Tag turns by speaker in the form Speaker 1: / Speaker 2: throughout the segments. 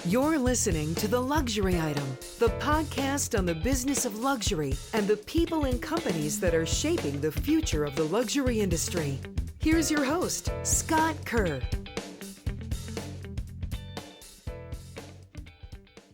Speaker 1: You're listening to The Luxury Item, the podcast on the business of luxury and the people and companies that are shaping the future of the luxury industry. Here's your host, Scott Kerr.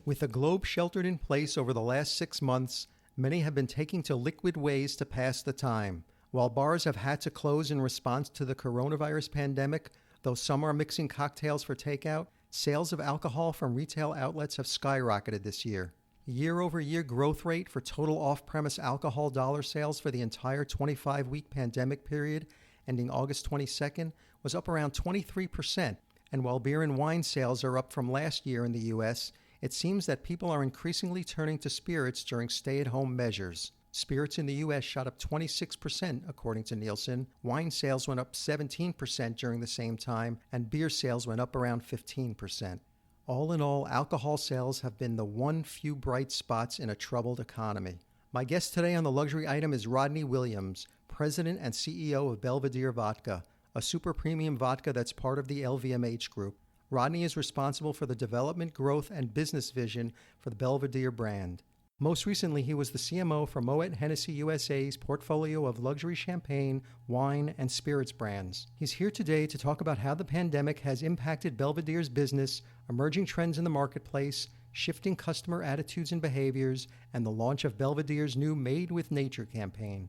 Speaker 2: With the globe sheltered in place over the last 6 months, many have been taking to liquid ways to pass the time. While bars have had to close in response to the coronavirus pandemic, though some are mixing cocktails for takeout, sales of alcohol from retail outlets have skyrocketed this year. Year-over-year growth rate for total off-premise alcohol dollar sales for the entire 25-week pandemic period ending August 22nd was up around 23%. And while beer and wine sales are up from last year in the U.S., it seems that people are increasingly turning to spirits during stay-at-home measures. Spirits in the U.S. shot up 26%, according to Nielsen. Wine sales went up 17% during the same time, and beer sales went up around 15%. All in all, alcohol sales have been the one few bright spots in a troubled economy. My guest today on The Luxury Item is Rodney Williams, President and CEO of Belvedere Vodka, a super premium vodka that's part of the LVMH group. Rodney is responsible for the development, growth, and business vision for the Belvedere brand. Most recently, he was the CMO for Moet Hennessy USA's portfolio of luxury champagne, wine, and spirits brands. He's here today to talk about how the pandemic has impacted Belvedere's business, emerging trends in the marketplace, shifting customer attitudes and behaviors, and the launch of Belvedere's new Made with Nature campaign.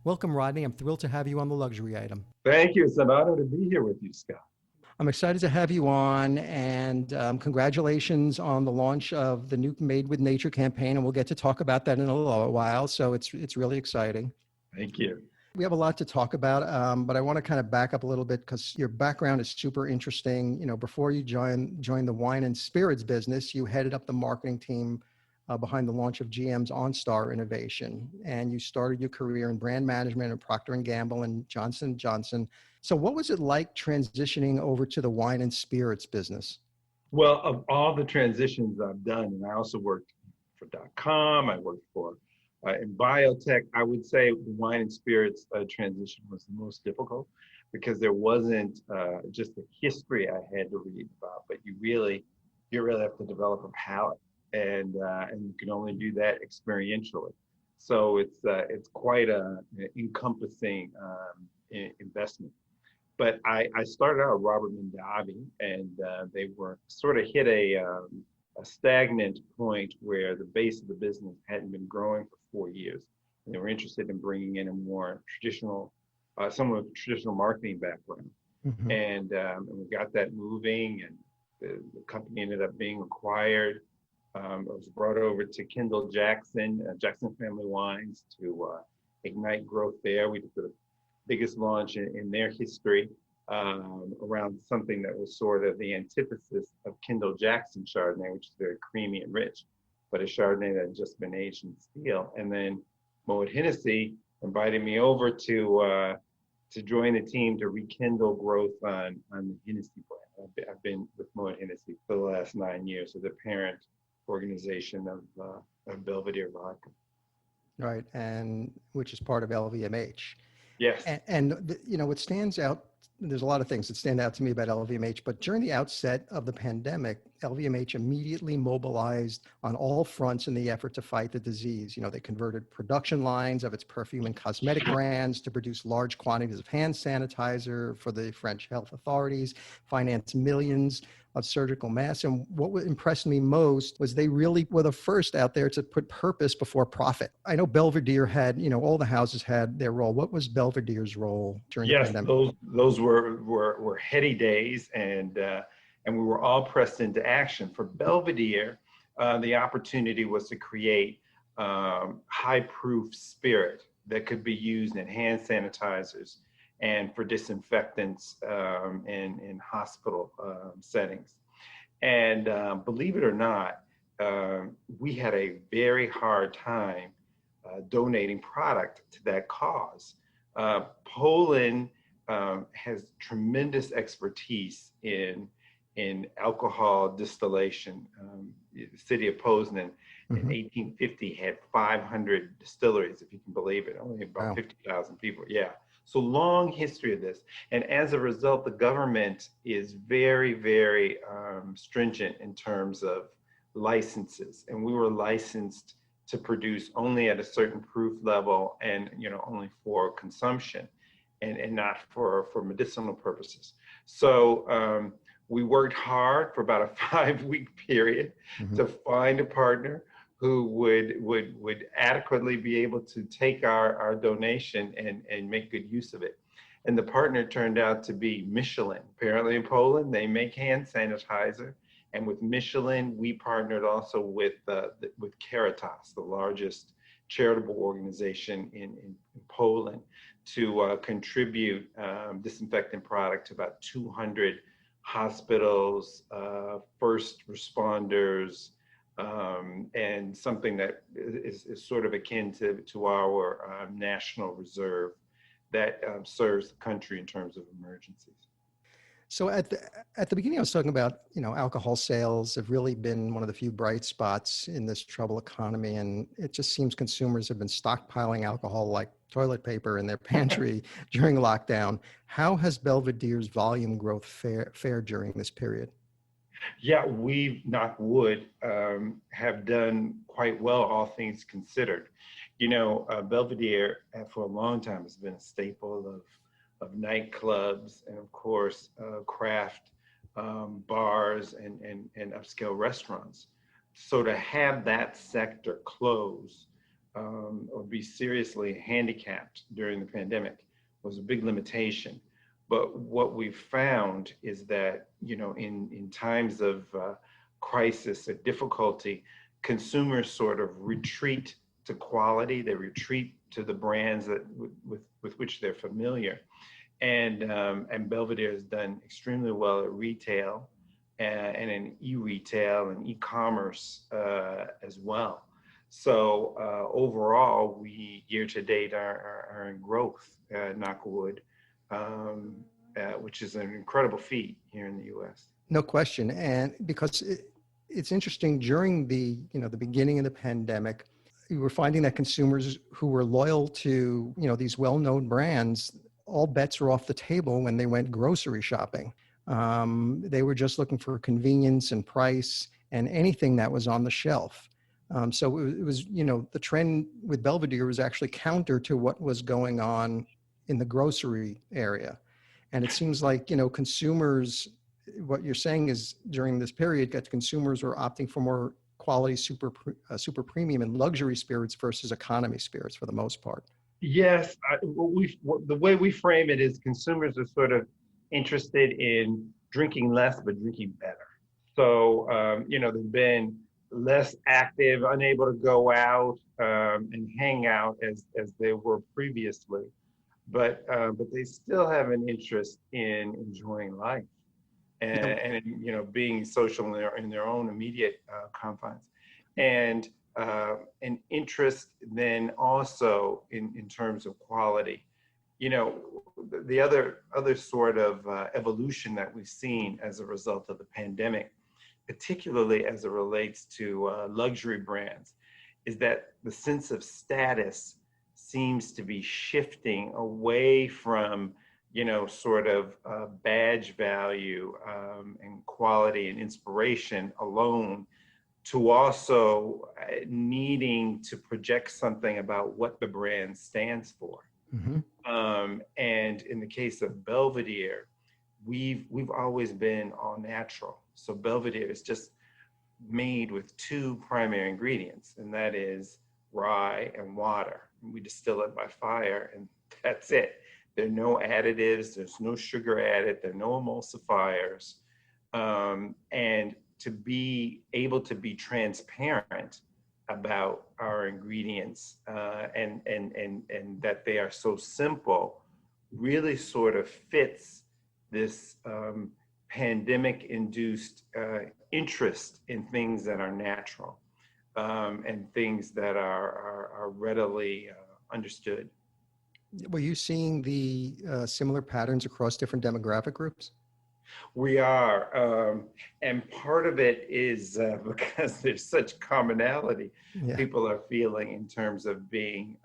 Speaker 2: Welcome, Rodney. I'm thrilled to have you on The Luxury Item.
Speaker 3: Thank you. It's an honor to be here with you, Scott.
Speaker 2: I'm excited to have you on, and congratulations on the launch of the new Made with Nature campaign, and we'll get to talk about that in a little while, so it's really exciting.
Speaker 3: Thank you.
Speaker 2: We have a lot to talk about, but I want to kind of back up a little bit because your background is super interesting. You know, before you joined the wine and spirits business, you headed up the marketing team behind the launch of GM's OnStar innovation, and you started your career in brand management at Procter & Gamble and Johnson & Johnson. So what was it like transitioning over to the wine and spirits business?
Speaker 3: Well, of all the transitions I've done, and I also worked for .com, I worked for in biotech, I would say the wine and spirits transition was the most difficult because there wasn't just the history I had to read about, but you really have to develop a palate, and you can only do that experientially. So it's quite an encompassing investment. But I started out with Robert Mondavi, and they were sort of hit a stagnant point where the base of the business hadn't been growing for 4 years. And they were interested in bringing in a more traditional, someone with a traditional marketing background. Mm-hmm. And we got that moving, and the company ended up being acquired. I was brought over to Kendall Jackson Family Wines to ignite growth there. We did the biggest launch in their history around something that was sort of the antithesis of Kendall Jackson Chardonnay, which is very creamy and rich, but a Chardonnay that had just been aged in steel. And then Moet Hennessy invited me over to join the team to rekindle growth on the Hennessy brand. I've been with Moet Hennessy for the last 9 years as the parent organization of Belvedere Vodka.
Speaker 2: Right, and which is part of LVMH.
Speaker 3: Yes.
Speaker 2: And you know, what stands out, there's a lot of things that stand out to me about LVMH, but during the outset of the pandemic, LVMH immediately mobilized on all fronts in the effort to fight the disease. You know, they converted production lines of its perfume and cosmetic brands to produce large quantities of hand sanitizer for the French health authorities, financed millions of surgical masks. And what impressed me most was they really were the first out there to put purpose before profit. I know Belvedere had, you know, all the houses had their role. What was Belvedere's role during the pandemic?
Speaker 3: Yes, those were heady days, and we were all pressed into action. For Belvedere, the opportunity was to create high-proof spirit that could be used in hand sanitizers and for disinfectants in hospital settings. And believe it or not, we had a very hard time donating product to that cause. Poland has tremendous expertise in alcohol distillation. The city of Poznan in 1850 had 500 distilleries, if you can believe it, only about 50,000 people. Yeah. So long history of this. And as a result, the government is very, very stringent in terms of licenses. And we were licensed to produce only at a certain proof level and, only for consumption and not for medicinal purposes. So we worked hard for about a 5-week period to find a partner who would adequately be able to take our donation and make good use of it. And the partner turned out to be Michelin. Apparently in Poland, they make hand sanitizer. And with Michelin, we partnered also with Caritas, the largest charitable organization in Poland, to contribute disinfectant product to about 200 hospitals, first responders, and something that is sort of akin to our national reserve that serves the country in terms of emergencies.
Speaker 2: So at the beginning, I was talking about, alcohol sales have really been one of the few bright spots in this troubled economy. And it just seems consumers have been stockpiling alcohol like toilet paper in their pantry during lockdown. How has Belvedere's volume growth fared during this period?
Speaker 3: Yeah, we, knock wood, have done quite well, all things considered. Belvedere for a long time has been a staple of nightclubs and, of course, craft bars and upscale restaurants. So to have that sector close or be seriously handicapped during the pandemic was a big limitation. But what we've found is that, in times of crisis or difficulty, consumers sort of retreat to quality. They retreat to the brands that with which they're familiar. And Belvedere has done extremely well at retail and in e-retail and e-commerce as well. So overall, we year to date are in growth, knock wood. Which is an incredible feat here in the U.S.
Speaker 2: No question. And because it's interesting, during the beginning of the pandemic, we were finding that consumers who were loyal to, these well-known brands, all bets were off the table when they went grocery shopping. They were just looking for convenience and price and anything that was on the shelf. So it was, the trend with Belvedere was actually counter to what was going on in the grocery area. And it seems like, consumers, what you're saying is during this period that consumers were opting for more quality, super premium and luxury spirits versus economy spirits for the most part.
Speaker 3: Yes, the way we frame it is consumers are sort of interested in drinking less, but drinking better. So, they've been less active, unable to go out and hang out as they were previously. But they still have an interest in enjoying life and being social in their own immediate confines, and an interest then also in terms of quality. The other sort of evolution that we've seen as a result of the pandemic, particularly as it relates to luxury brands, is that the sense of status seems to be shifting away from, sort of badge value and quality and inspiration alone to also needing to project something about what the brand stands for. Mm-hmm. And in the case of Belvedere, we've always been all natural. So Belvedere is just made with two primary ingredients, and that is rye and water. We distill it by fire, and that's it. There are no additives, there's no sugar added, there are no emulsifiers. And to be able to be transparent about our ingredients and that they are so simple really sort of fits this pandemic-induced interest in things that are natural. And things that are readily understood.
Speaker 2: Were you seeing the similar patterns across different demographic groups?
Speaker 3: We are, and part of it is because there's such commonality
Speaker 2: Yeah.
Speaker 3: people are feeling in terms of being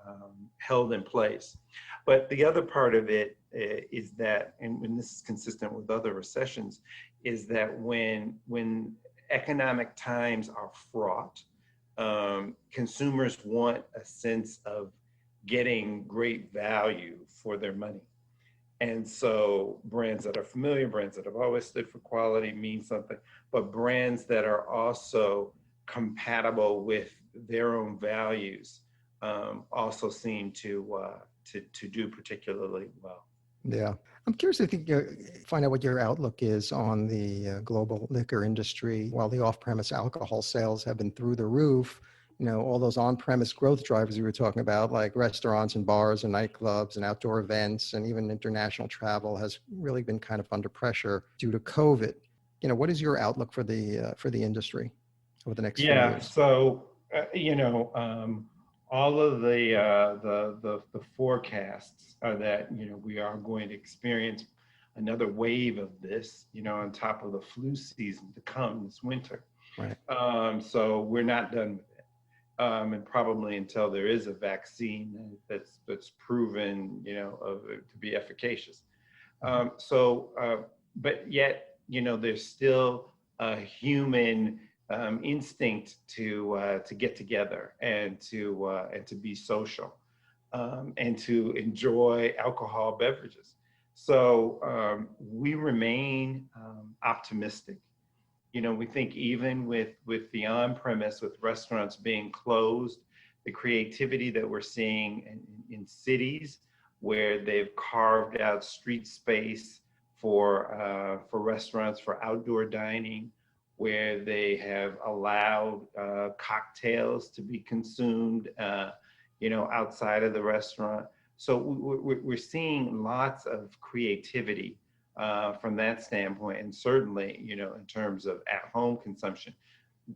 Speaker 3: held in place. But the other part of it is that, and this is consistent with other recessions, is that when economic times are fraught, consumers want a sense of getting great value for their money. And so brands that are familiar, brands that have always stood for quality mean something, but brands that are also compatible with their own values also seem to do particularly well.
Speaker 2: Yeah. I'm curious if you could find out what your outlook is on the global liquor industry. While the off-premise alcohol sales have been through the roof, all those on-premise growth drivers we were talking about, like restaurants and bars and nightclubs and outdoor events and even international travel, has really been kind of under pressure due to COVID. What is your outlook for the industry over the next few
Speaker 3: Yeah,
Speaker 2: years?
Speaker 3: so all of the forecasts are that we are going to experience another wave of this, on top of the flu season to come this winter.
Speaker 2: Right.
Speaker 3: So we're not done with it. And probably until there is a vaccine that's proven, to be efficacious. But yet, there's still a human instinct to get together and to be social and to enjoy alcohol beverages. So we remain optimistic. We think even with the on-premise, with restaurants being closed, the creativity that we're seeing in cities where they've carved out street space for restaurants, for outdoor dining, where they have allowed cocktails to be consumed, outside of the restaurant. So we're seeing lots of creativity from that standpoint, and certainly, in terms of at-home consumption.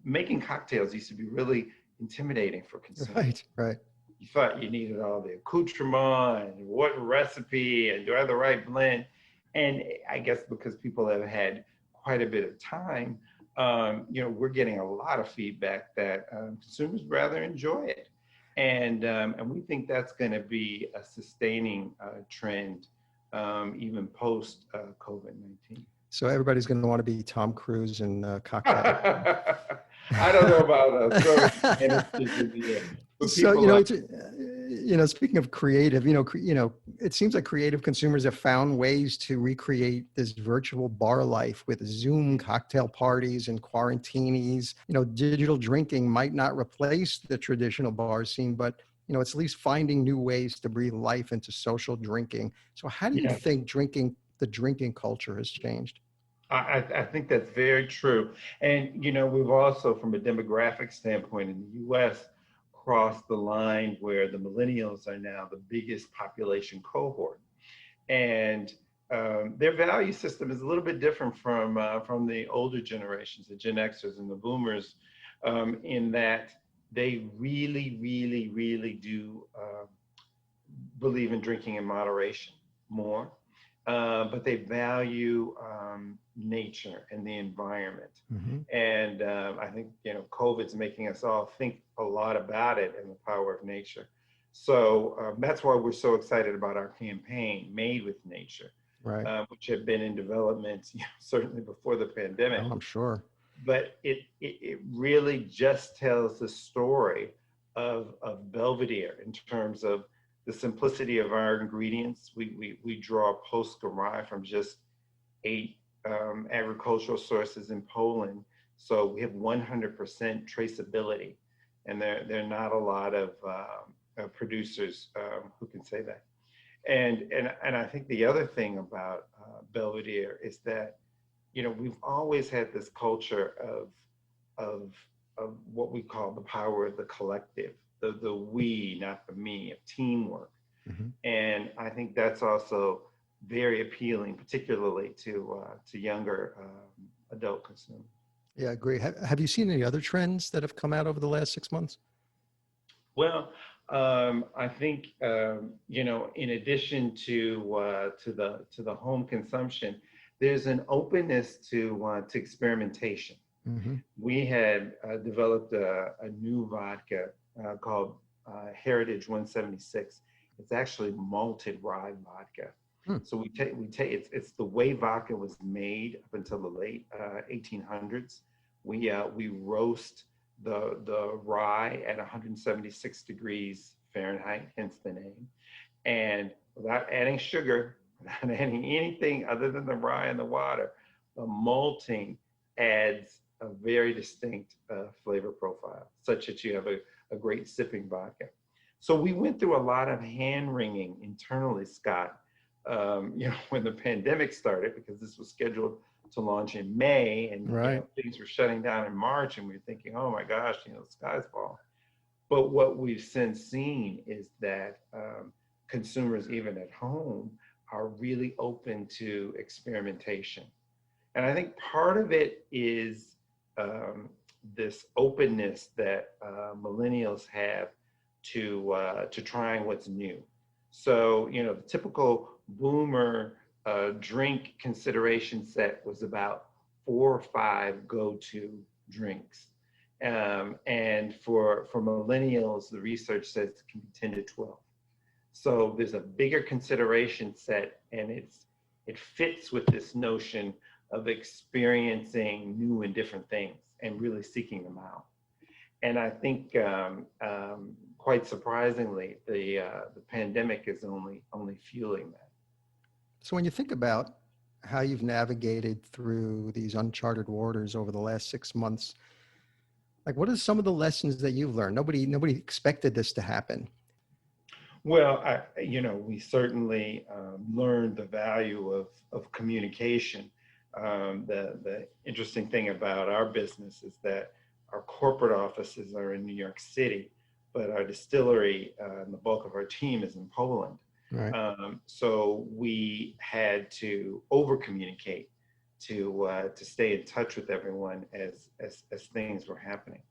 Speaker 3: Making cocktails used to be really intimidating for consumers.
Speaker 2: Right.
Speaker 3: You thought you needed all the accoutrement and what recipe and do I have the right blend. And I guess because people have had quite a bit of time, we're getting a lot of feedback that consumers rather enjoy it. And we think that's going to be a sustaining trend even post COVID-19.
Speaker 2: So everybody's going to want to be Tom Cruise and cocktail.
Speaker 3: I don't know about us.
Speaker 2: So speaking of creative, it seems like creative consumers have found ways to recreate this virtual bar life with Zoom cocktail parties and quarantinis. Digital drinking might not replace the traditional bar scene, but it's at least finding new ways to breathe life into social drinking. So how do you think the drinking culture has changed?
Speaker 3: I think that's very true. And, we've also, from a demographic standpoint in the US, crossed the line where the millennials are now the biggest population cohort. And their value system is a little bit different from the older generations, the Gen Xers and the Boomers, in that they really, really, really do believe in drinking in moderation more. But they value nature and the environment.
Speaker 2: Mm-hmm.
Speaker 3: And I think, COVID's making us all think a lot about it and the power of nature. So that's why we're so excited about our campaign, Made with Nature,
Speaker 2: right.
Speaker 3: Which had been in development certainly before the pandemic.
Speaker 2: Oh, I'm sure.
Speaker 3: But it really just tells the story of Belvedere in terms of the simplicity of our ingredients. We draw post-Garai from just 8 agricultural sources in Poland. So we have 100% traceability. And there are not a lot of producers who can say that. And I think the other thing about Belvedere is that, we've always had this culture of what we call the power of the collective. The we, not the me, of teamwork. Mm-hmm. And I think that's also very appealing, particularly to younger adult consumers.
Speaker 2: Yeah, I agree. Have you seen any other trends that have come out over the last 6 months?
Speaker 3: Well, I think in addition to the home consumption, there's an openness to experimentation.
Speaker 2: Mm-hmm.
Speaker 3: We had developed a new vodka called Heritage 176. It's actually malted rye vodka.
Speaker 2: Hmm.
Speaker 3: So we take it's the way vodka was made up until the late 1800s. We roast the rye at 176 degrees Fahrenheit, hence the name, and without adding sugar, without adding anything other than the rye and the water, the malting adds a very distinct flavor profile, such that you have a great sipping vodka. So we went through a lot of hand wringing internally, Scott, when the pandemic started, because this was scheduled to launch in May, and
Speaker 2: right.
Speaker 3: Things were shutting down in March, and we were thinking, oh my gosh, the sky's falling. But what we've since seen is that consumers, even at home, are really open to experimentation. And I think part of it is this openness that millennials have to trying what's new. So, the typical boomer drink consideration set was about 4 or 5 go-to drinks. And for millennials, the research says it can be 10 to 12. So there's a bigger consideration set, and it fits with this notion of experiencing new and different things and really seeking them out. And I think quite surprisingly, the pandemic is only fueling that.
Speaker 2: So when you think about how you've navigated through these uncharted waters over the last 6 months, like what are some of the lessons that you've learned? Nobody expected this to happen.
Speaker 3: Well, we certainly learned the value of communication. The interesting thing about our business is that our corporate offices are in New York City, but our distillery and the bulk of our team is in Poland.
Speaker 2: Right.
Speaker 3: So we had to over communicate to stay in touch with everyone as things were happening.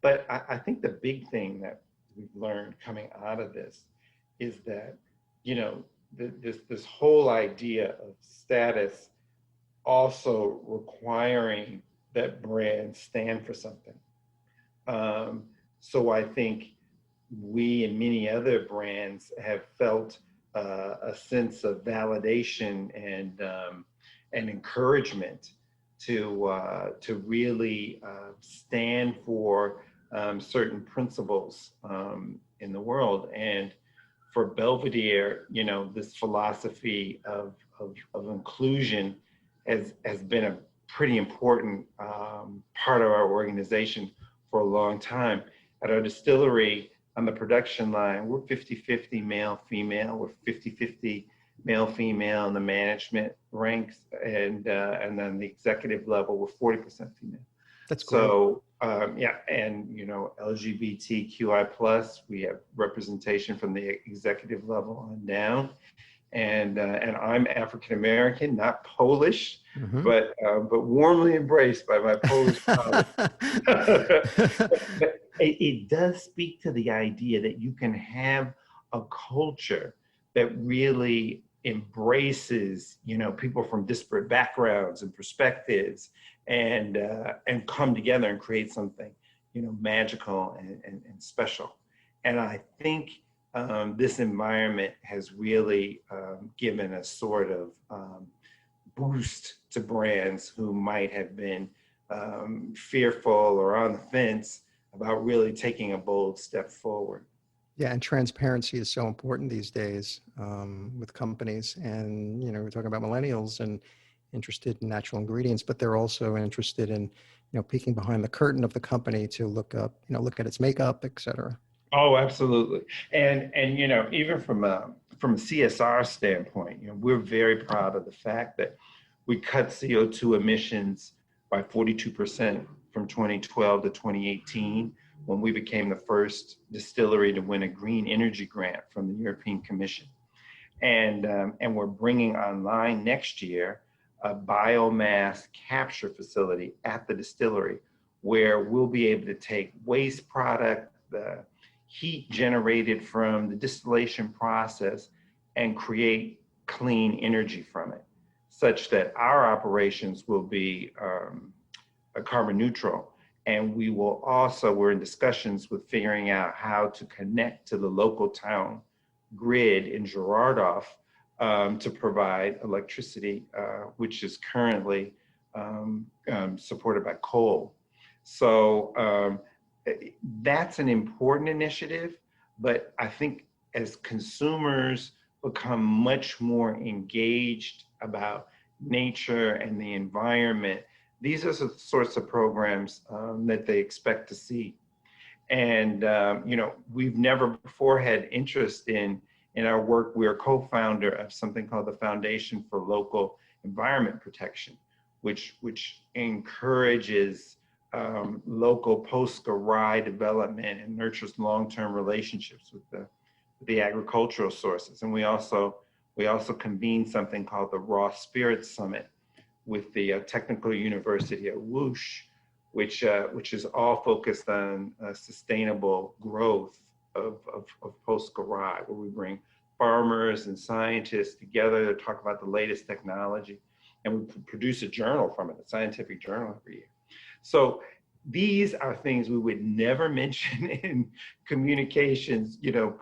Speaker 3: But I think the big thing that we've learned coming out of this is that, this whole idea of status also requiring that brands stand for something. So I think we and many other brands have felt a sense of validation and encouragement to really stand for certain principles in the world. And for Belvedere, this philosophy of inclusion has been a pretty important part of our organization for a long time. At our distillery, on the production line, we're 50-50 male, female. We're 50-50 male, female in the management ranks, and then the executive level, we're 40% female.
Speaker 2: That's great.
Speaker 3: So and LGBTQI+, we have representation from the executive level on down. And I'm African American, not Polish,
Speaker 2: mm-hmm.
Speaker 3: but warmly embraced by my Polish colleagues. It does speak to the idea that you can have a culture that really embraces, people from disparate backgrounds and perspectives, and come together and create something, magical and special. And I think this environment has really given a sort of boost to brands who might have been fearful or on the fence about really taking a bold step forward.
Speaker 2: Yeah, and transparency is so important these days with companies. And, we're talking about millennials and interested in natural ingredients, but they're also interested in, peeking behind the curtain of the company to look at its makeup, et cetera.
Speaker 3: Oh, absolutely. And even from a CSR standpoint, we're very proud of the fact that we cut CO2 emissions by 42% from 2012 to 2018, when we became the first distillery to win a green energy grant from the European Commission. And we're bringing online next year a biomass capture facility at the distillery, where we'll be able to take waste product, the heat generated from the distillation process, and create clean energy from it. such that our operations will be carbon neutral. And we will also, we're in discussions with figuring out how to connect to the local town grid in Girardot to provide electricity, which is currently supported by coal. So that's an important initiative, but I think as consumers become much more engaged about nature and the environment, these are the sorts of programs that they expect to see. And we've never before had interest in our work. We're a co-founder of something called the Foundation for Local Environment Protection, which encourages local post-rye development and nurtures long-term relationships with the agricultural sources. And we also convene something called the Raw Spirits Summit with the Technical University of Woosh, which is all focused on sustainable growth of post-rye, where we bring farmers and scientists together to talk about the latest technology, and we produce a journal from it, a scientific journal every year. So these are things we would never mention in communications,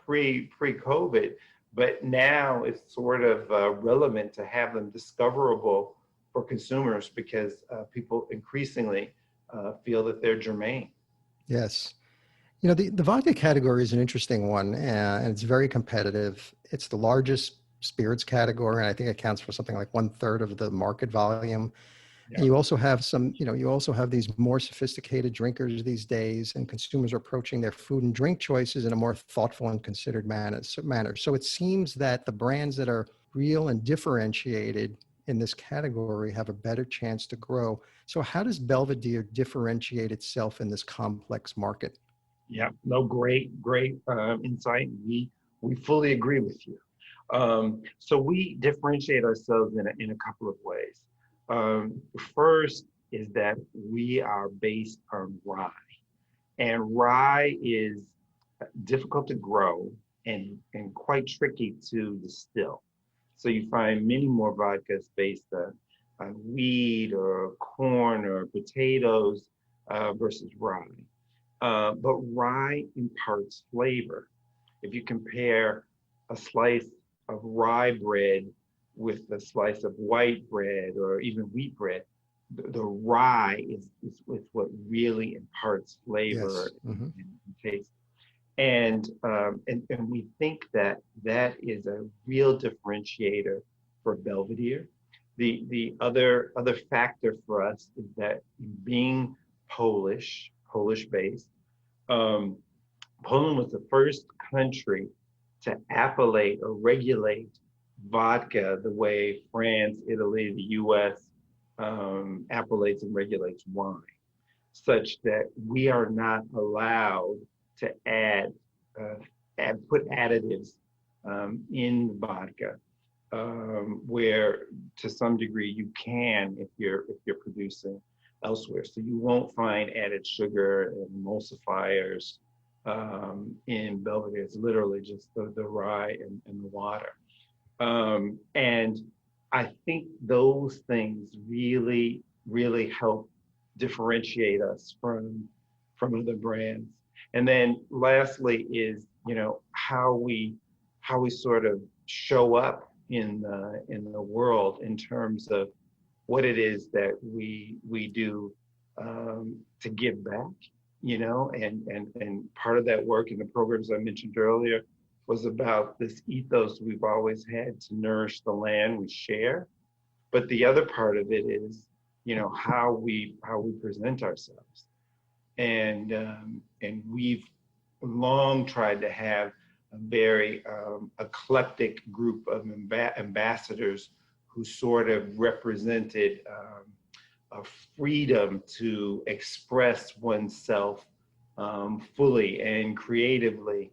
Speaker 3: pre-COVID, but now it's sort of relevant to have them discoverable for consumers because people increasingly feel that they're germane.
Speaker 2: Yes. The vodka category is an interesting one, and it's very competitive. It's the largest spirits category, and I think it accounts for something like 1/3 of the market volume. Yeah. And you also have these more sophisticated drinkers these days, and consumers are approaching their food and drink choices in a more thoughtful and considered manner. So it seems that the brands that are real and differentiated in this category have a better chance to grow. So how does Belvedere differentiate itself in this complex market?
Speaker 3: Yeah, no, great insight. We fully agree with you. So we differentiate ourselves in a couple of ways. First is that we are based on rye, and rye is difficult to grow and quite tricky to distill. So you find many more vodkas based on wheat or corn or potatoes versus rye. But rye imparts flavor. If you compare a slice of rye bread with a slice of white bread or even wheat bread, the rye is what really imparts flavor. Yes. Mm-hmm. and taste. And we think that is a real differentiator for Belvedere. The other factor for us is that being Polish based, Poland was the first country to appellate or regulate vodka the way France, Italy, the US appellates and regulates wine, such that we are not allowed to put additives in vodka, where to some degree you can if you're producing elsewhere. So you won't find added sugar and emulsifiers in Belvedere. It's literally just the rye and the water. And I think those things really, really help differentiate us from other brands. And then lastly is, how we sort of show up in the world in terms of what it is that we do to give back, and part of that work in the programs I mentioned earlier was about this ethos we've always had to nourish the land we share. But the other part of it is, how we present ourselves. And we've long tried to have a very eclectic group of ambassadors who sort of represented a freedom to express oneself fully and creatively,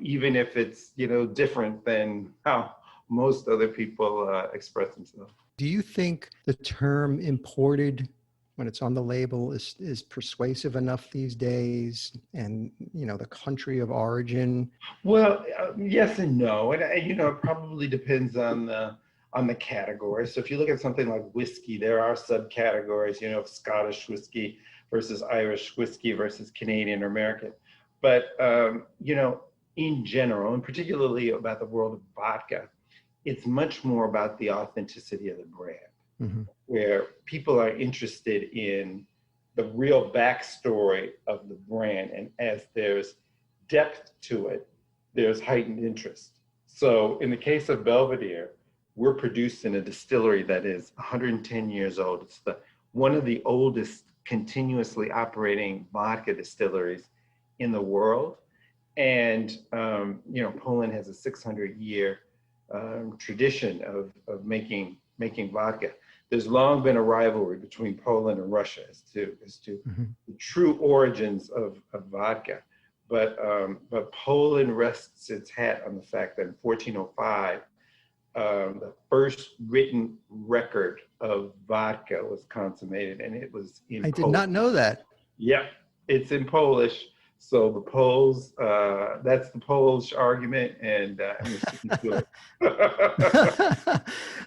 Speaker 3: even if it's different than how most other people express themselves.
Speaker 2: Do you think the term imported, when it's on the label, is persuasive enough these days? And the country of origin?
Speaker 3: Well, yes and no, and it probably depends on on the category. So if you look at something like whiskey, there are subcategories, you know, Scottish whiskey versus Irish whiskey versus Canadian or American. But, you know, in general, and particularly about the world of vodka, it's much more about the authenticity of the brand, where people are interested in the real backstory of the brand. And as there's depth to it, there's heightened interest. So in the case of Belvedere, we're produced in a distillery that is 110 years old. It's one of the oldest continuously operating vodka distilleries in the world. And, you know, Poland has a 600-year tradition of making vodka. There's long been a rivalry between Poland and Russia as to the true origins of vodka. But Poland rests its hat on the fact that in 1405, the first written record of vodka was consummated, and it was in Polish.
Speaker 2: I did not know that.
Speaker 3: Yep, it's in Polish. So the Poles, that's the Polish argument, and I'm sticking to it.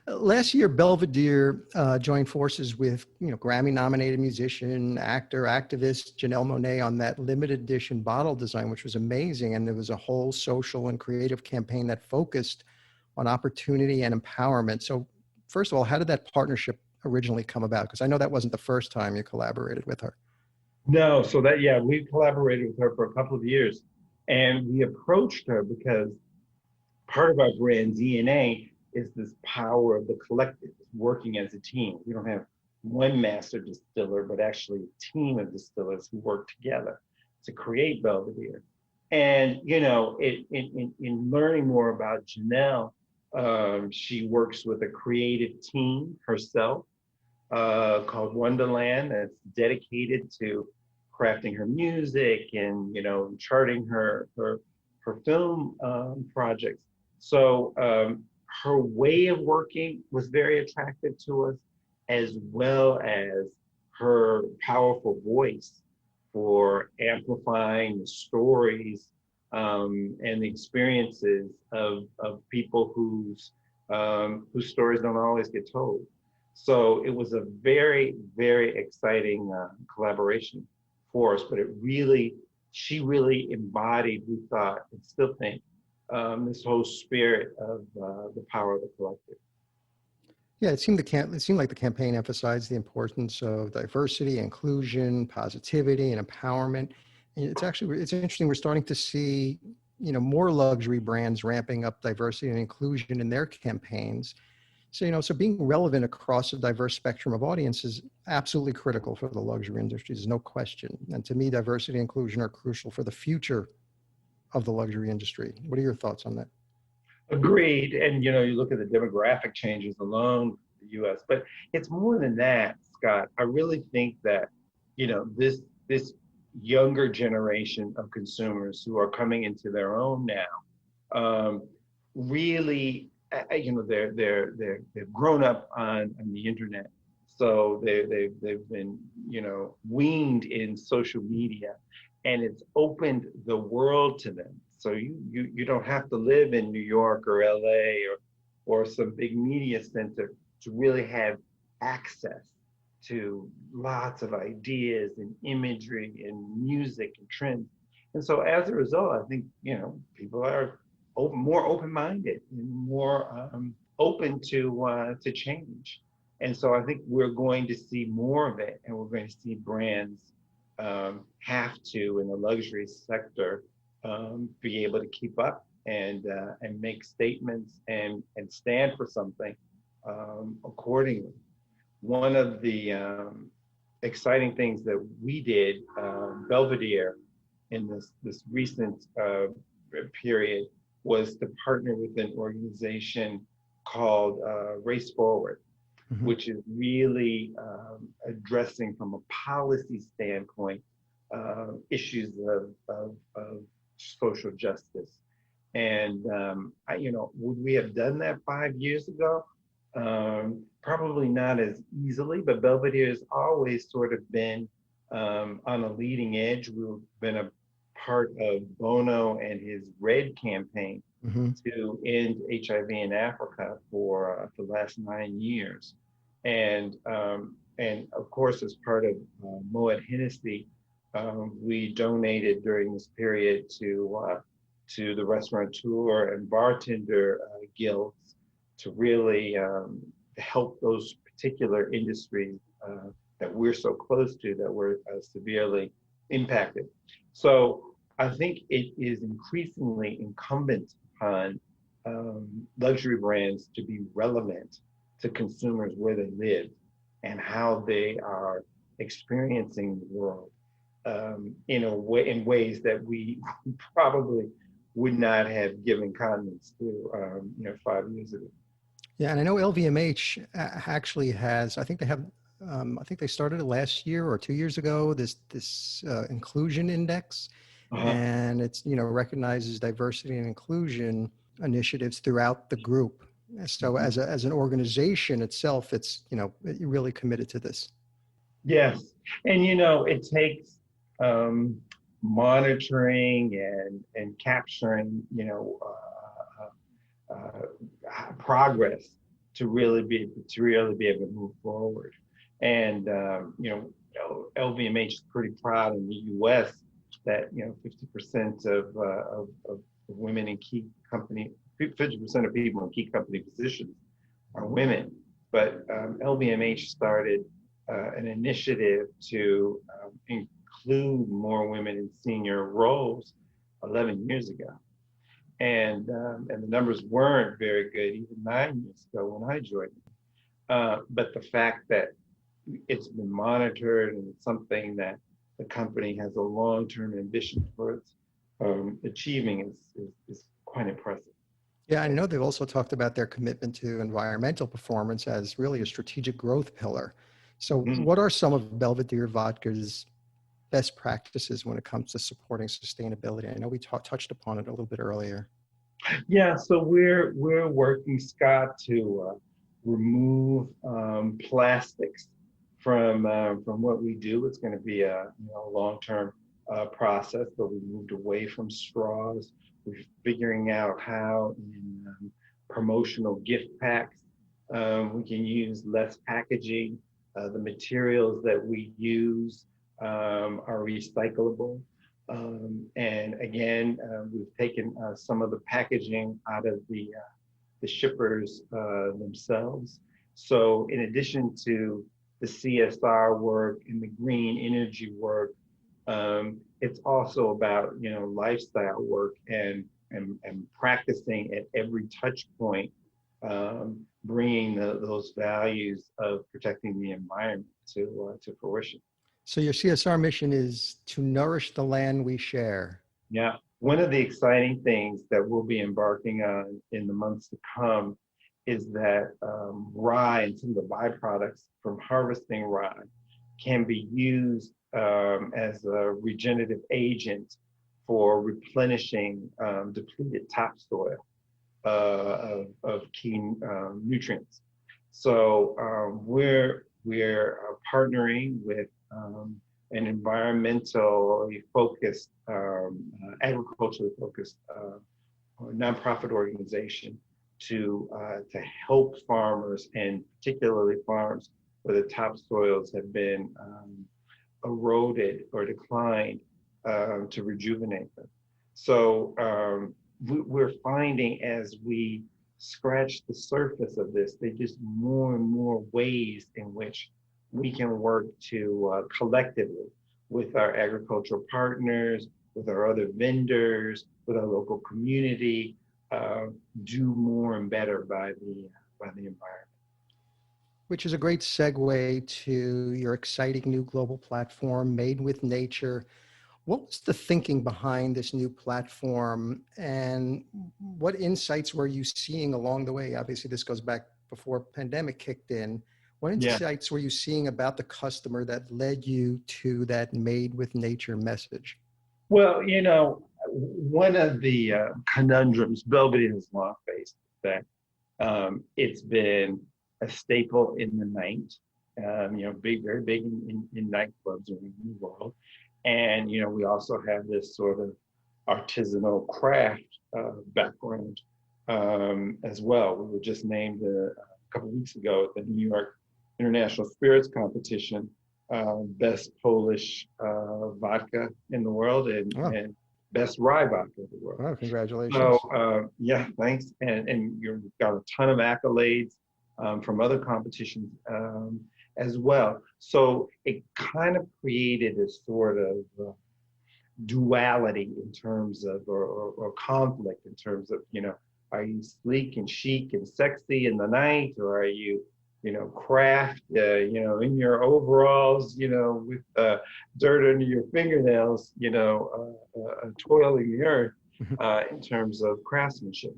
Speaker 2: Last year, Belvedere joined forces with, you know, Grammy-nominated musician, actor, activist Janelle Monáe on that limited edition bottle design, which was amazing. And there was a whole social and creative campaign that focused on opportunity and empowerment. So first of all, how did that partnership originally come about? Because I know that wasn't the first time you collaborated with her.
Speaker 3: No, so we collaborated with her for a couple of years, and we approached her because part of our brand DNA is this power of the collective, working as a team. We don't have one master distiller, but actually a team of distillers who work together to create Belvedere. And, you know, in learning more about Janelle, she works with a creative team herself, called Wonderland, that's dedicated to crafting her music and, you know, charting her film projects. So her way of working was very attractive to us, as well as her powerful voice for amplifying the stories and the experiences of people whose stories don't always get told. So it was a very, very exciting collaboration for us, but she really embodied, we thought, and still think, this whole spirit of the power of the collective.
Speaker 2: Yeah, it seemed like the campaign emphasized the importance of diversity, inclusion, positivity, and empowerment. And it's interesting. We're starting to see, you know, more luxury brands ramping up diversity and inclusion in their campaigns. So, you know, so being relevant across a diverse spectrum of audience is absolutely critical for the luxury industry. There's no question. And to me, diversity and inclusion are crucial for the future of the luxury industry. What are your thoughts on that?
Speaker 3: Agreed. And, you know, you look at the demographic changes alone in the US, but it's more than that, Scott. I really think that, you know, this younger generation of consumers who are coming into their own now, really, you know, they've grown up on the internet, so they've been, you know, weaned in social media, and it's opened the world to them. So you don't have to live in New York or LA or some big media center to really have access to lots of ideas and imagery and music and trends. And so as a result, I think, you know, people are more open-minded and more open to change. And so I think we're going to see more of it, and we're going to see brands have to, in the luxury sector, be able to keep up and make statements and stand for something accordingly. One of the exciting things that we did, Belvedere, in this recent period, was to partner with an organization called Race Forward, which is really addressing from a policy standpoint issues of social justice. And you know, would we have done that 5 years ago? Probably not as easily, but Belvedere has always sort of been on a leading edge. We've been a part of Bono and his Red campaign, to end HIV in Africa for the last 9 years. And of course, as part of Moet Hennessy, we donated during this period to the restaurateur and bartender guilds to really help those particular industries that we're so close to, that were severely impacted. So I think it is increasingly incumbent upon luxury brands to be relevant to consumers where they live and how they are experiencing the world in ways that we probably would not have given countenance to 5 years ago.
Speaker 2: Yeah, and I know LVMH actually has, I think they have, I think they started it last year or 2 years ago, this inclusion index. And it's, recognizes diversity and inclusion initiatives throughout the group. So as an organization itself, it's, really committed to this.
Speaker 3: Yes. And, it takes monitoring and capturing, progress to really be able to move forward. And, LVMH is pretty proud in the U.S. that 50% of women in key company, 50% of people in key company positions are women. But LVMH started an initiative to include more women in senior roles 11 years ago, and the numbers weren't very good even 9 years ago when I joined. But the fact that it's been monitored and it's something that the company has a long-term ambition towards achieving is quite impressive.
Speaker 2: Yeah, I know they've also talked about their commitment to environmental performance as really a strategic growth pillar. So what are some of Belvedere Vodka's best practices when it comes to supporting sustainability? I know we touched upon it a little bit earlier.
Speaker 3: Yeah, so we're working, Scott, to remove plastics from what we do. It's going to be a long-term process, but we moved away from straws. We're figuring out how in promotional gift packs we can use less packaging. The materials that we use are recyclable. And again, we've taken some of the packaging out of the shippers themselves. So in addition to the CSR work and the green energy work, it's also about lifestyle work and practicing at every touch point, bringing those values of protecting the environment to fruition.
Speaker 2: So your CSR mission is to nourish the land we share.
Speaker 3: Yeah. One of the exciting things that we'll be embarking on in the months to come is that rye and some of the byproducts from harvesting rye can be used as a regenerative agent for replenishing depleted topsoil of key nutrients. So we're partnering with an environmentally focused, agriculturally focused nonprofit organization to help farmers, and particularly farms where the topsoils have been eroded or declined, to rejuvenate them. So we're finding, as we scratch the surface of this, there's just more and more ways in which we can work to collectively with our agricultural partners, with our other vendors, with our local community, do more and better by the environment.
Speaker 2: Which is a great segue to your exciting new global platform, Made with Nature. What was the thinking behind this new platform, and what insights were you seeing along the way? Obviously, this goes back before pandemic kicked in. What insights were you seeing about the customer that led you to that Made with Nature message?
Speaker 3: Well, one of the conundrums Belvedere has long faced is that it's been a staple in the night, very big in nightclubs around the world. And, we also have this sort of artisanal craft background as well. We were just named a couple of weeks ago at the New York International Spirits Competition, best Polish vodka in the world and best rye vodka in the world.
Speaker 2: Oh, congratulations.
Speaker 3: So yeah, thanks. And you've got a ton of accolades from other competitions as well. So it kind of created a sort of duality in terms of, or conflict in terms of, are you sleek and chic and sexy in the night, or are you, craft, in your overalls, with dirt under your fingernails, toiling the earth in terms of craftsmanship.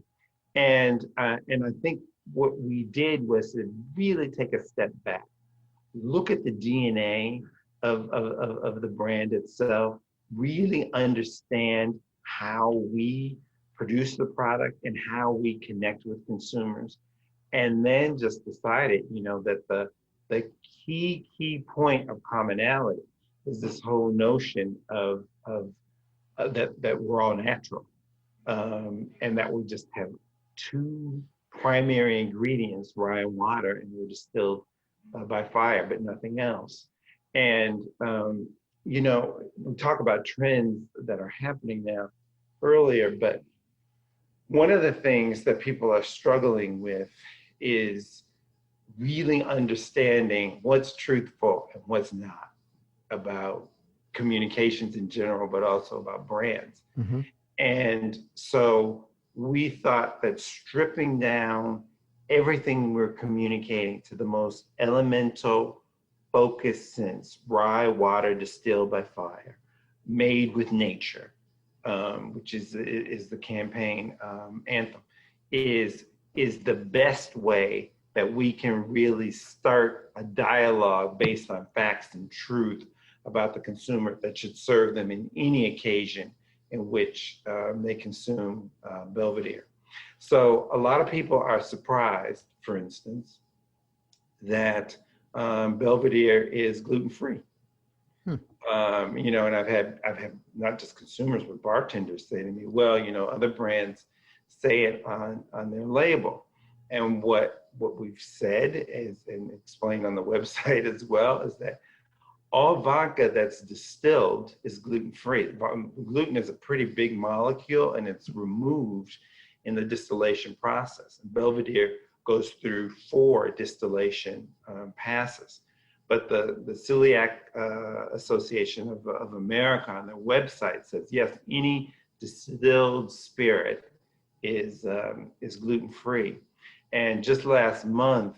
Speaker 3: And I think what we did was to really take a step back, look at the DNA of the brand itself, really understand how we produce the product and how we connect with consumers. And then just decided, that the key point of commonality is this whole notion of that we're all natural, and that we just have two primary ingredients, rye and water, and we're distilled by fire, but nothing else. And we talk about trends that are happening now earlier, but one of the things that people are struggling with is really understanding what's truthful and what's not about communications in general, but also about brands.
Speaker 2: Mm-hmm.
Speaker 3: And so we thought that stripping down everything we're communicating to the most elemental focused sense, rye, water, distilled by fire, made with nature, which is the campaign anthem, is the best way that we can really start a dialogue based on facts and truth about the consumer that should serve them in any occasion in which they consume Belvedere. So a lot of people are surprised, for instance, that Belvedere is gluten-free. And I've had not just consumers, but bartenders say to me, well, other brands say it on their label. And what we've said is, and explained on the website as well, is that all vodka that's distilled is gluten-free. Gluten is a pretty big molecule, and it's removed in the distillation process. And Belvedere goes through 4 distillation passes. But the Celiac Association of America on their website says, yes, any distilled spirit is gluten-free. And just last month,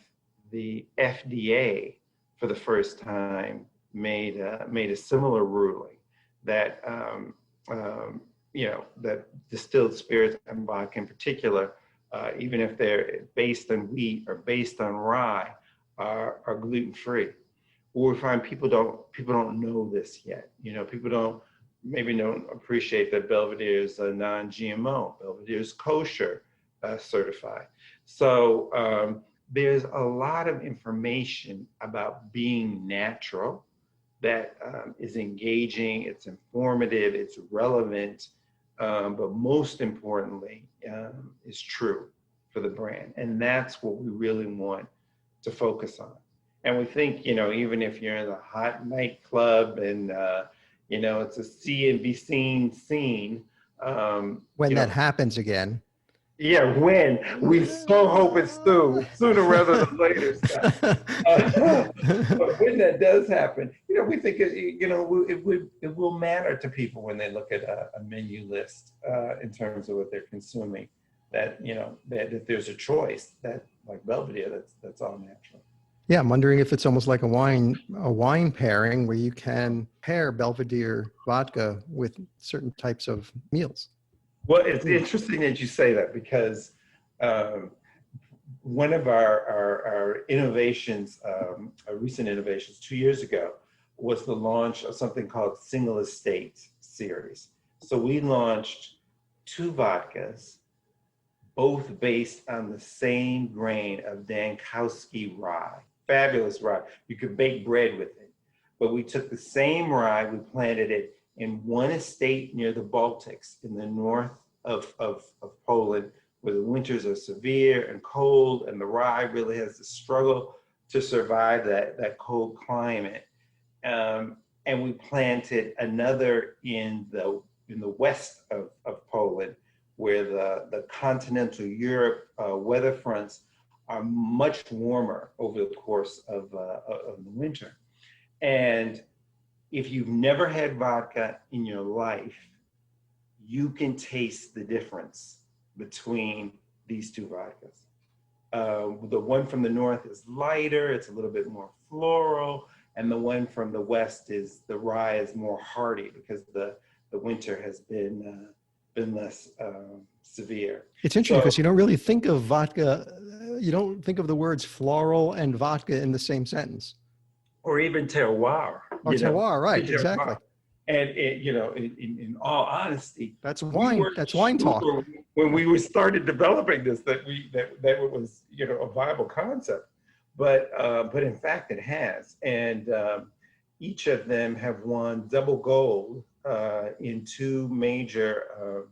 Speaker 3: the FDA, for the first time, made a similar ruling that that distilled spirits and vodka in particular, even if they're based on wheat or based on rye, are gluten-free. Well, we find people don't know this yet. People don't appreciate that Belvedere is a non-GMO. Belvedere is kosher certified. So there's a lot of information about being natural that is engaging, it's informative, it's relevant, but most importantly, is true for the brand. And that's what we really want to focus on. And we think, even if you're in a hot nightclub and, it's a see and be seen scene.
Speaker 2: When that happens again.
Speaker 3: Yeah, when. We so hope it's sooner rather than later. But when that does happen, we think it will matter to people when they look at a menu list in terms of what they're consuming. That that there's a choice that, like Belvedere, that's all natural.
Speaker 2: Yeah, I'm wondering if it's almost like a wine pairing where you can pair Belvedere vodka with certain types of meals.
Speaker 3: Well, it's interesting that you say that, because one of our innovations, our recent innovations 2 years ago, was the launch of something called Single Estate series. So we launched 2 vodkas, both based on the same grain of Dankowski rye. Fabulous rye. You could bake bread with it. But we took the same rye, we planted it in one estate near the Baltics in the north of Poland, where the winters are severe and cold, and the rye really has to struggle to survive that cold climate. And we planted another in the west of Poland, where the continental Europe weather fronts are much warmer over the course of the winter. And if you've never had vodka in your life, you can taste the difference between these two vodkas. The one from the north is lighter, it's a little bit more floral, and the one from the west is, the rye is more hearty because the winter has been less severe.
Speaker 2: It's interesting because you don't really think of vodka, you don't think of the words floral and vodka in the same sentence.
Speaker 3: Or even terroir.
Speaker 2: Or terroir, right,
Speaker 3: terroir.
Speaker 2: exactly.
Speaker 3: And in all honesty,
Speaker 2: that's wine. That's wine talk.
Speaker 3: When we started developing this, that it was a viable concept, but in fact it has, and each of them have won double gold in two major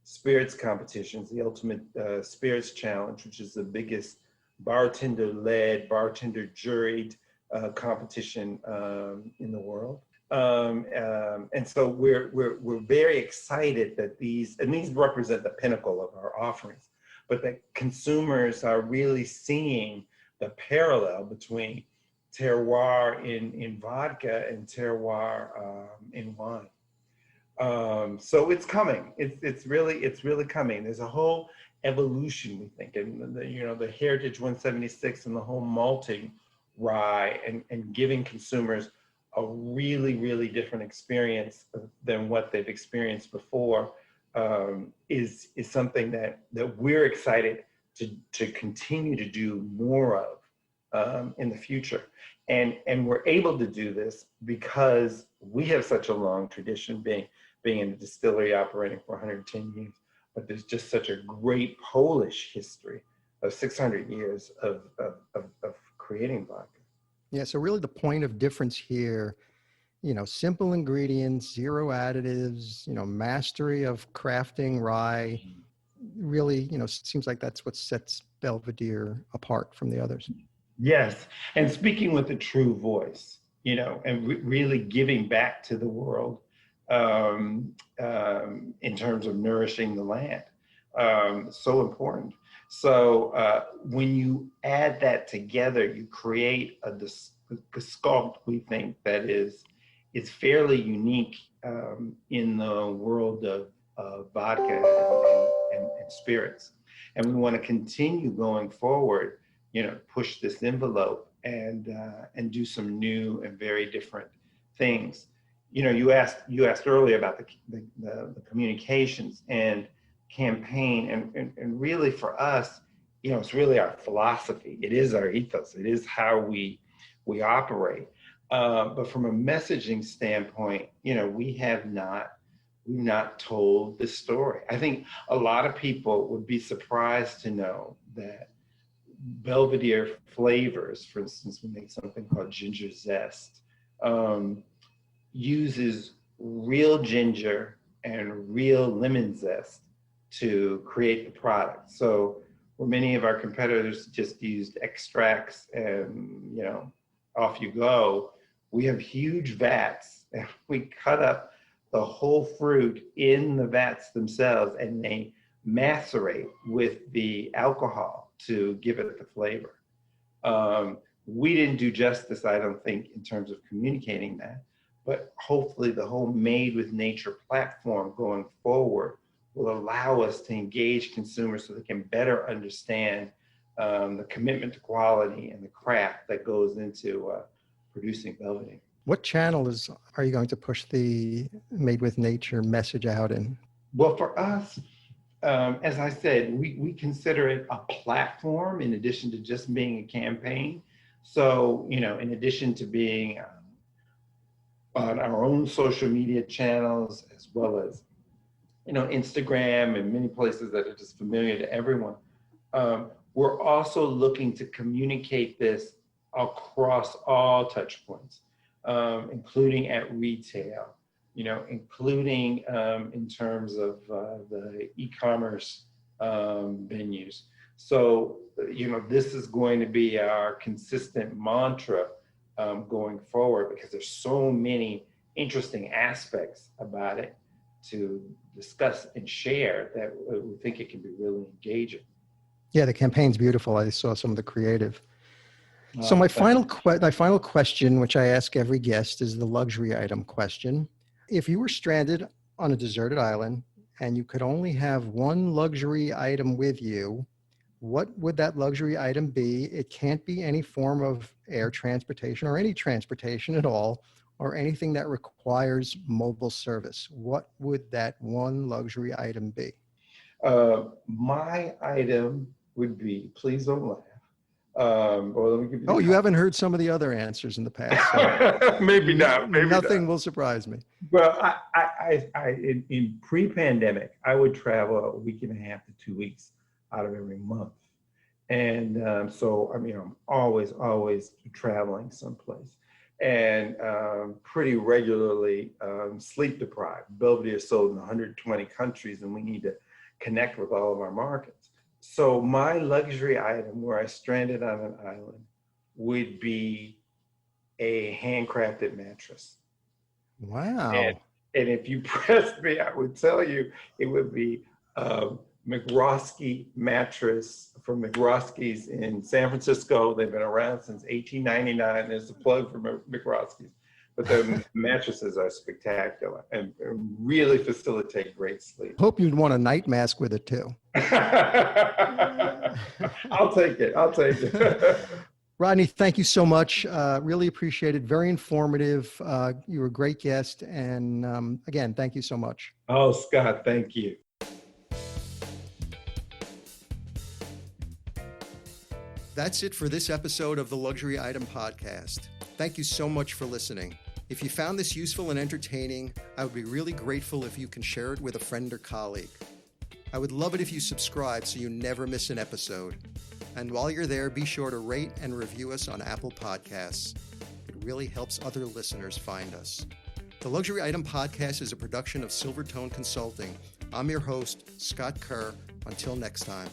Speaker 3: spirits competitions: the Ultimate Spirits Challenge, which is the biggest bartender-led, bartender-juried competition in the world. And so we're very excited that these represent the pinnacle of our offerings, but that consumers are really seeing the parallel between terroir in vodka and terroir in wine. So it's coming. It's really coming. There's a whole evolution, we think, and the Heritage 176 and the whole malting rye and giving consumers a really, really different experience than what they've experienced before is something that we're excited to continue to do more of in the future. And we're able to do this because we have such a long tradition, being in a distillery operating for 110 years, but there's just such a great Polish history of 600 years of creating vodka.
Speaker 2: Yeah, so really the point of difference here, simple ingredients, zero additives, mastery of crafting rye, really, seems like that's what sets Belvedere apart from the others.
Speaker 3: Yes, and speaking with a true voice, and really giving back to the world in terms of nourishing the land, so important. So when you add that together, you create a sculpt, we think, that is fairly unique in the world of vodka and spirits. And we want to continue going forward, push this envelope and do some new and very different things. You asked earlier about the communications and campaign, and really for us, it's really our philosophy. It is our ethos. It is how we operate. But from a messaging standpoint, we've not told the story. I think a lot of people would be surprised to know that Belvedere flavors, for instance, we make something called ginger zest, uses real ginger and real lemon zest to create the product. So where many of our competitors just used extracts and off you go, we have huge vats and we cut up the whole fruit in the vats themselves, and they macerate with the alcohol to give it the flavor. We didn't do justice, I don't think, in terms of communicating that, but hopefully the whole Made with Nature platform going forward will allow us to engage consumers so they can better understand the commitment to quality and the craft that goes into producing Belvedere.
Speaker 2: What channel are you going to push the Made with Nature message out in?
Speaker 3: Well, for us, as I said, we consider it a platform in addition to just being a campaign. So, in addition to being on our own social media channels, as well as, Instagram and many places that are just familiar to everyone, we're also looking to communicate this across all touch points, including at retail, including in terms of the e-commerce venues. So, this is going to be our consistent mantra going forward, because there's so many interesting aspects about it to discuss and share that we think it can be really engaging.
Speaker 2: Yeah, the campaign's beautiful. I saw some of the creative. So my final question, which I ask every guest, is the luxury item question. If you were stranded on a deserted island and you could only have one luxury item with you, what would that luxury item be? It can't be any form of air transportation or any transportation at all, or anything that requires mobile service. What would that one luxury item be?
Speaker 3: My item would be, please don't laugh. Let me give you
Speaker 2: you haven't heard some of the other answers in the past.
Speaker 3: So maybe not.
Speaker 2: Nothing will surprise me.
Speaker 3: Well, in pre-pandemic, I would travel a week and a half to 2 weeks out of every month. And so, I'm always traveling someplace, and pretty regularly sleep deprived. Belvedere is sold in 120 countries, and we need to connect with all of our markets. So my luxury item where I stranded on an island would be a handcrafted mattress.
Speaker 2: Wow.
Speaker 3: And if you pressed me, I would tell you it would be McRoskey mattress from McRoskey's in San Francisco. They've been around since 1899. There's a plug for McRoskey's. But the mattresses are spectacular and really facilitate great sleep.
Speaker 2: Hope you'd want a night mask with it too.
Speaker 3: I'll take it.
Speaker 2: Rodney, thank you so much. Really appreciate it. Very informative. You were a great guest. And again, thank you so much.
Speaker 3: Oh, Scott, thank you.
Speaker 2: That's it for this episode of the Luxury Item Podcast. Thank you so much for listening. If you found this useful and entertaining, I would be really grateful if you can share it with a friend or colleague. I would love it if you subscribe so you never miss an episode. And while you're there, be sure to rate and review us on Apple Podcasts. It really helps other listeners find us. The Luxury Item Podcast is a production of Silvertone Consulting. I'm your host, Scott Kerr. Until next time.